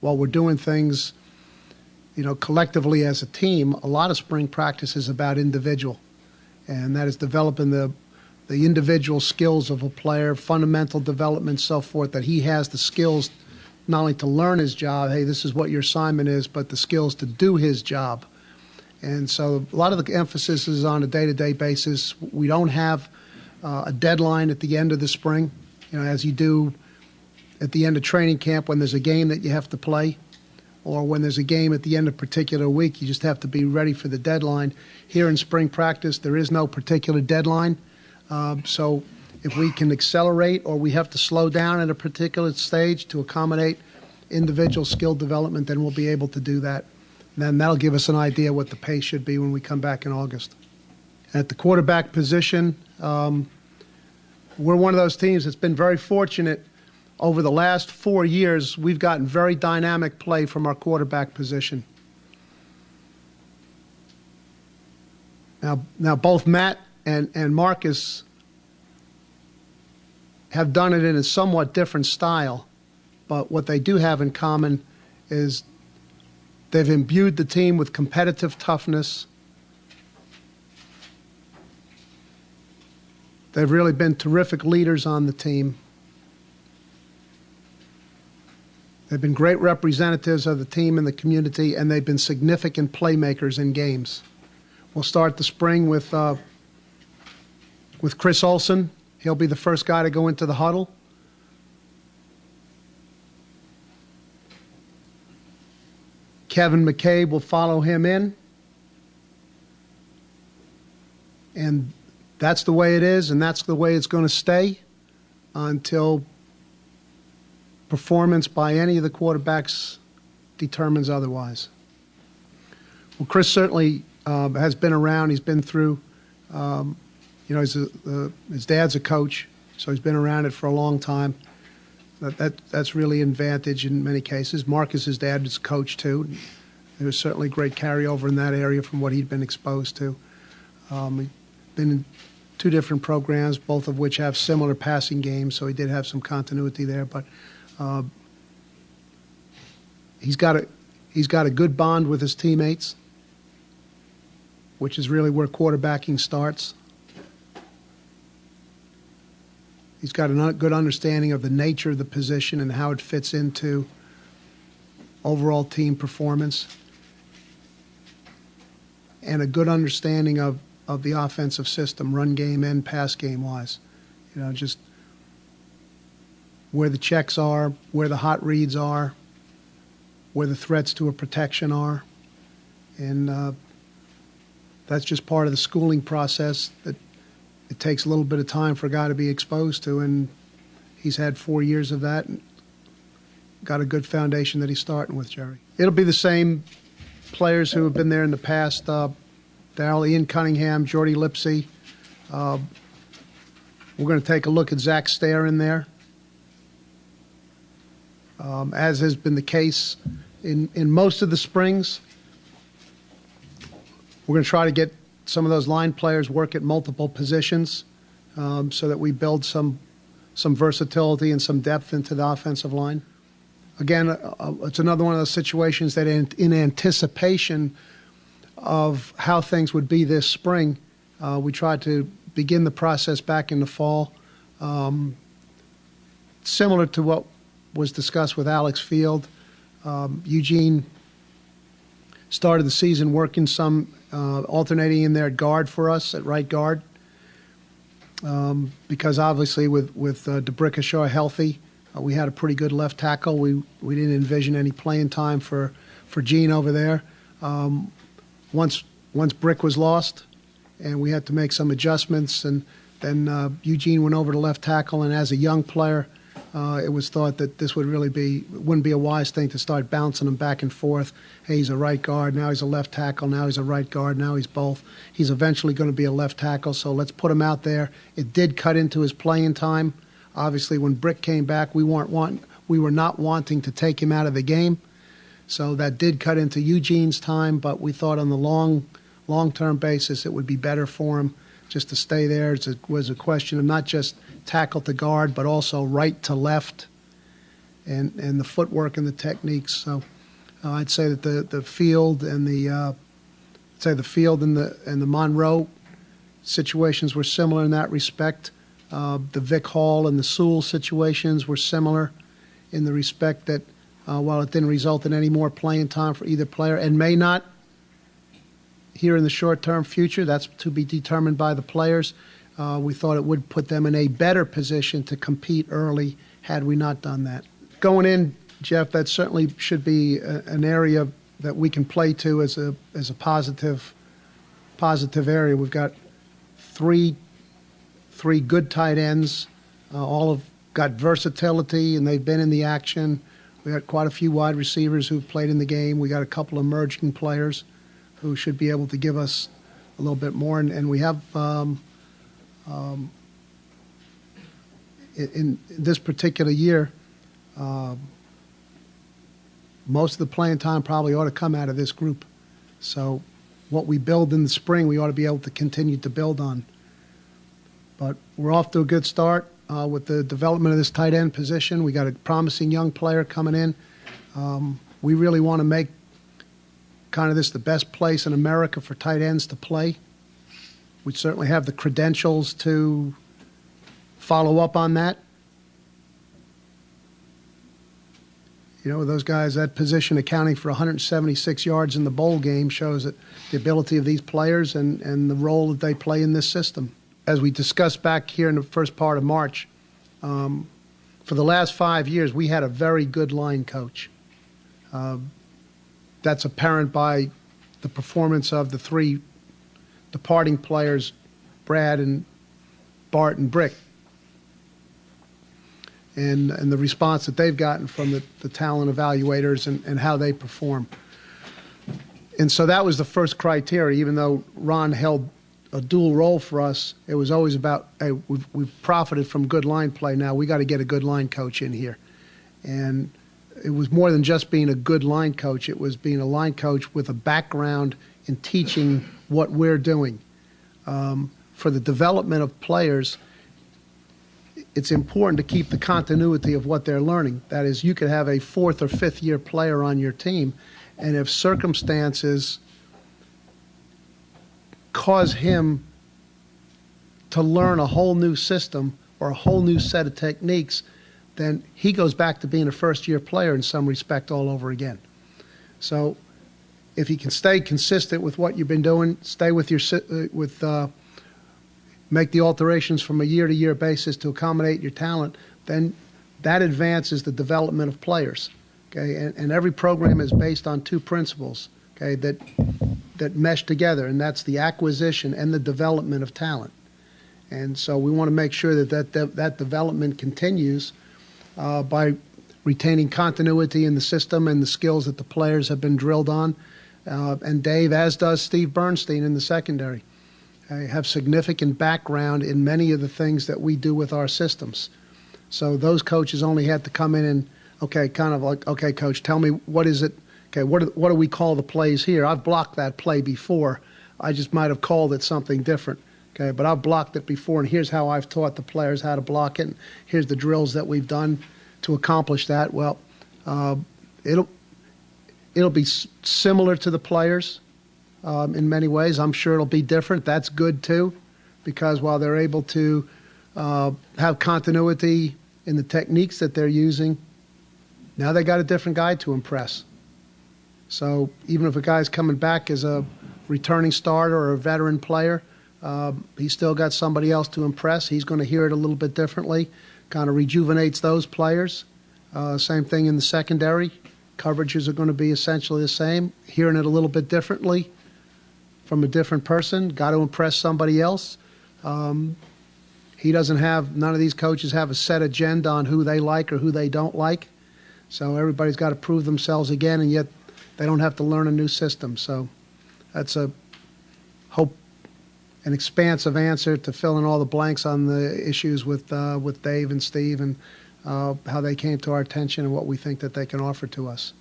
While we're doing things, collectively as a team, a lot of spring practice is about individual, and that is developing the individual skills of a player, fundamental development, so forth, that he has the skills not only to learn his job, hey, this is what your assignment is, but the skills to do his job. And so a lot of the emphasis is on a day-to-day basis. We don't have a deadline at the end of the spring, as you do at the end of training camp when there's a game that you have to play, or when there's a game at the end of a particular week. You just have to be ready for the deadline. Here in spring practice, there is no particular deadline. So if we can accelerate or we have to slow down at a particular stage to accommodate individual skill development, then we'll be able to do that. And then that'll give us an idea what the pace should be when we come back in August. At the quarterback position, we're one of those teams that's been very fortunate. Over the last 4 years, we've gotten very dynamic play from our quarterback position. Now both Matt and Marcus have done it in a somewhat different style, but what they do have in common is they've imbued the team with competitive toughness. They've really been terrific leaders on the team. They've been great representatives of the team and the community, and they've been significant playmakers in games. We'll start the spring with Chris Olson. He'll be the first guy to go into the huddle. Kevin McCabe will follow him in. And that's the way it is, and that's the way it's going to stay until performance by any of the quarterbacks determines otherwise. Well, Chris certainly has been around. He's been through, his dad's a coach, so he's been around it for a long time. That's really an advantage in many cases. Marcus's dad is a coach too. There was certainly great carryover in that area from what he'd been exposed to. He'd been in 2 different programs, both of which have similar passing games, so he did have some continuity there. But he's got a good bond with his teammates, which is really where quarterbacking starts. He's got a good understanding of the nature of the position and how it fits into overall team performance, and a good understanding of the offensive system, run game and pass game wise. Just where the checks are, where the hot reads are, where the threats to a protection are. And that's just part of the schooling process that it takes a little bit of time for a guy to be exposed to, and he's had 4 years of that and got a good foundation that he's starting with, Jerry. It'll be the same players who have been there in the past, Darrell, Ian Cunningham, Jordy Lipsy. We're going to take a look at Zach Stair in there. As has been the case in most of the springs, we're going to try to get some of those line players work at multiple positions so that we build some versatility and some depth into the offensive line. Again, it's another one of those situations that in anticipation of how things would be this spring, we tried to begin the process back in the fall. Similar to what was discussed with Alex Field, Eugene started the season working some alternating in there at guard for us, at right guard, because obviously with DeBrickashaw healthy, we had a pretty good left tackle. We didn't envision any playing time for Gene over there. Once Brick was lost, and we had to make some adjustments, and then Eugene went over to left tackle, and as a young player, it was thought that this wouldn't be a wise thing to start bouncing him back and forth. Hey, he's a right guard, now he's a left tackle, now he's a right guard, now he's both. He's eventually going to be a left tackle, so let's put him out there. It did cut into his playing time. Obviously, when Brick came back, we were not wanting to take him out of the game, so that did cut into Eugene's time, but we thought on the long-term basis it would be better for him just to stay there. It was a question of not just tackle to guard, but also right to left. and the footwork and the techniques. So I'd say that the field and the Monroe situations were similar in that respect. The Vic Hall and the Sewell situations were similar in the respect that while it didn't result in any more playing time for either player and may not here in the short-term future, that's to be determined by the players, we thought it would put them in a better position to compete early had we not done that. Going in, Jeff, that certainly should be an area that we can play to as a positive area. We've got three good tight ends, all have got versatility, and they've been in the action. We got quite a few wide receivers who've played in the game. We got a couple of emerging players who should be able to give us a little bit more. And we have, in this particular year, most of the playing time probably ought to come out of this group. So what we build in the spring, we ought to be able to continue to build on. But we're off to a good start with the development of this tight end position. We got a promising young player coming in. We really want to make kind of this the best place in America for tight ends to play. We certainly have the credentials to follow up on that. You know, those guys, that position accounting for 176 yards in the bowl game shows that the ability of these players and the role that they play in this system. As we discussed back here in the first part of March, for the last 5 years, we had a very good line coach. That's apparent by the performance of the three departing players, Brad and Bart and Brick, and the response that they've gotten from the talent evaluators and how they perform. And so that was the first criteria. Even though Ron held a dual role for us, it was always about, hey, we've profited from good line play. Now we got to get a good line coach in here. And it was more than just being a good line coach. It was being a line coach with a background in teaching what we're doing. For the development of players, it's important to keep the continuity of what they're learning. That is, you could have a 4th or 5th year player on your team, and if circumstances cause him to learn a whole new system or a whole new set of techniques, then he goes back to being a first-year player in some respect all over again. So if you can stay consistent with what you've been doing, stay with make the alterations from a year-to-year basis to accommodate your talent, then that advances the development of players. Okay, and every program is based on two principles, okay, that mesh together, and that's the acquisition and the development of talent. And so we want to make sure that development continues by retaining continuity in the system and the skills that the players have been drilled on. And Dave, as does Steve Bernstein in the secondary, have significant background in many of the things that we do with our systems. So those coaches only had to come in and, okay, kind of like, okay, coach, tell me what is it, okay, what do we call the plays here? I've blocked that play before. I just might have called it something different. Okay, but I've blocked it before, and here's how I've taught the players how to block it, and here's the drills that we've done to accomplish that. Well, it'll be similar to the players in many ways. I'm sure it'll be different. That's good, too, because while they're able to have continuity in the techniques that they're using, now they got a different guy to impress. So even if a guy's coming back as a returning starter or a veteran player, he's still got somebody else to impress. He's going to hear it a little bit differently, kind of rejuvenates those players. Same thing in the secondary. Coverages are going to be essentially the same. Hearing it a little bit differently from a different person, got to impress somebody else. He doesn't have, none of these coaches have a set agenda on who they like or who they don't like. So everybody's got to prove themselves again, and yet they don't have to learn a new system. So that's an expansive answer to fill in all the blanks on the issues with Dave and Steve and how they came to our attention and what we think that they can offer to us.